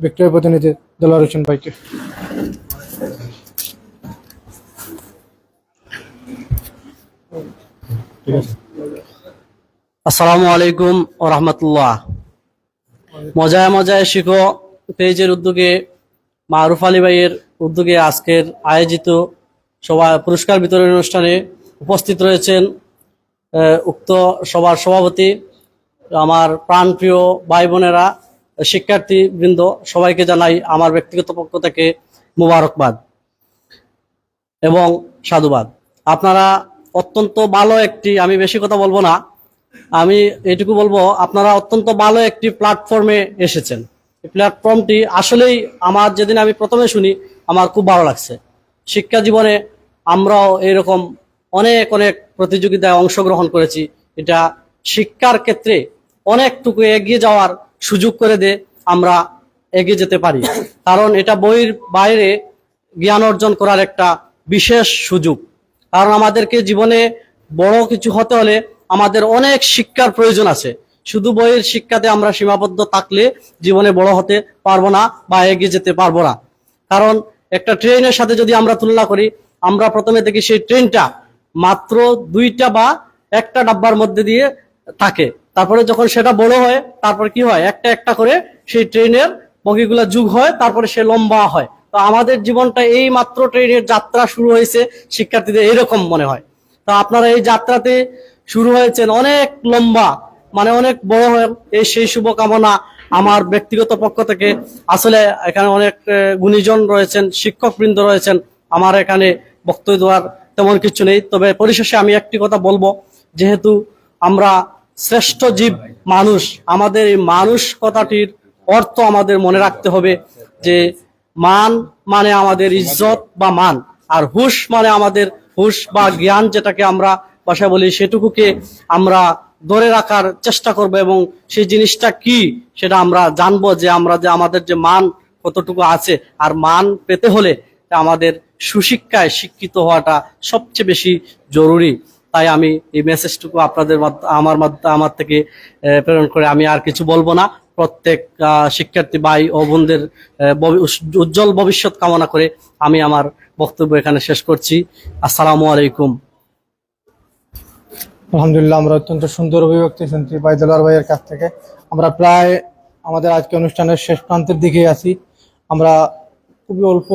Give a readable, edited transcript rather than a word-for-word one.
বিক্রয় প্রতিনিধি দেলোয়ার হোসেন ভাইকে। আসসালামু আলাইকুম ওয়া রাহমাতুল্লাহ। মজায় মজায় শিখো পেজের উদ্যোগে মারুফ আলী ভাইয়ের উদ্যোগে আজকের আয়োজিত পুরস্কার বিতরণ অনুষ্ঠানে উপস্থিত রয়েছেন উক্ত সভার সভাপতি, আমার প্রাণপ্রিয় ভাই বোনেরা, শিক্ষার্থীবৃন্দ, সবাইকে জানাই আমার ব্যক্তিগত পক্ষ থেকে মুবারকবাদ এবং সাধুবাদ। আপনারা অত্যন্ত ভালো একটি, আমি বেশি কথা বলবো না, আমি এটুকু বলবো, আপনারা অত্যন্ত ভালো একটি প্ল্যাটফর্মে এসেছেন। এই প্ল্যাটফর্মটি আসলেই আমার, যেদিন আমি প্রথমে শুনি আমার খুব ভালো লাগছে। শিক্ষা জীবনে আমরাও এরকম অনেক অনেক প্রতিযোগিতায় অংশগ্রহণ করেছি। এটা শিক্ষার ক্ষেত্রে অনেকটুকু এগিয়ে যাওয়ার সুযোগ করে দিয়ে আমরা এগিয়ে যেতে পারি, কারণ এটা বইয়ের বাইরে জ্ঞান অর্জন করার একটা বিশেষ সুযোগ। কারণ আমাদেরকে জীবনে বড় কিছু হতে হলে আমাদের অনেক শিক্ষার প্রয়োজন আছে। শুধু বইয়ের শিক্ষাতে আমরা সীমাবদ্ধ থাকলে জীবনে বড় হতে পারবো না বা এগিয়ে যেতে পারবো না। কারণ একটা ট্রেনের সাথে যদি আমরা তুলনা করি, আমরা প্রথমে দেখি সেই ট্রেনটা মাত্র 2টা বা 1টা ডাব্বার মধ্যে দিয়ে থাকে। তারপরে যখন সেটা বড় হয়, তারপর কি হয়, একটা একটা করে সেই ট্রেনের বগিগুলা যুগ হয়, তারপরে সে লম্বা হয়। তো আমাদের জীবনটা এই মাত্র ট্রেনের যাত্রা শুরু হয়েছে শিক্ষার্থীদের এরকম মনে হয়। তো আপনারা এই যাত্রাতে শুরু হয়েছেন অনেক লম্বা, মানে অনেক বড় হয়, এই সেই শুভকামনা আমার ব্যক্তিগত পক্ষ থেকে। আসলে এখানে অনেক গুণীজন রয়েছেন, শিক্ষকবৃন্দ রয়েছেন, আমার এখানে বক্তব্য দেওয়ার তেমন কিছু নেই। তবে পরিশেষে আমি একটি কথা বলবো, যেহেতু আমরা শ্রেষ্ঠ জীব মানুষ, আমাদের এই মানুষ কথাটির অর্থ আমাদের মনে রাখতে হবে যে মান মানে আমাদের ইজ্জত বা মান, আর হুশ মানে আমাদের হুশ বা জ্ঞান, যেটাকে আমরা ভাষায় বলি, সেটুকুকে আমরা ধরে রাখার চেষ্টা করব এবং সেই জিনিসটা কি সেটা আমরা জানবো, যে আমরা যে আমাদের যে মান কতটুকু আছে। আর মান পেতে হলে আমাদের সুশিক্ষায় শিক্ষিত হওয়াটা সবচেয়ে বেশি জরুরি। তাই আমি এই মেসেজটুকু আপনাদের আমার থেকে প্রেরণ করে আমি আর কিছু বলবো না। প্রত্যেক শিক্ষার্থী ভাই ও বোনদের উজ্জ্বল ভবিষ্যৎ কামনা করে আমি আমার বক্তব্য এখানে শেষ করছি। আসসালামু আলাইকুম। আলহামদুলিল্লাহ, আমরা অত্যন্ত সুন্দর অভিব্যক্তি শুনছি ভাই দেলোয়ার ভাইয়ের কাছ থেকে। আমরা প্রায় আমাদের আজকে অনুষ্ঠানের শেষ প্রান্তের দিকে আছি। আমরা খুবই অল্প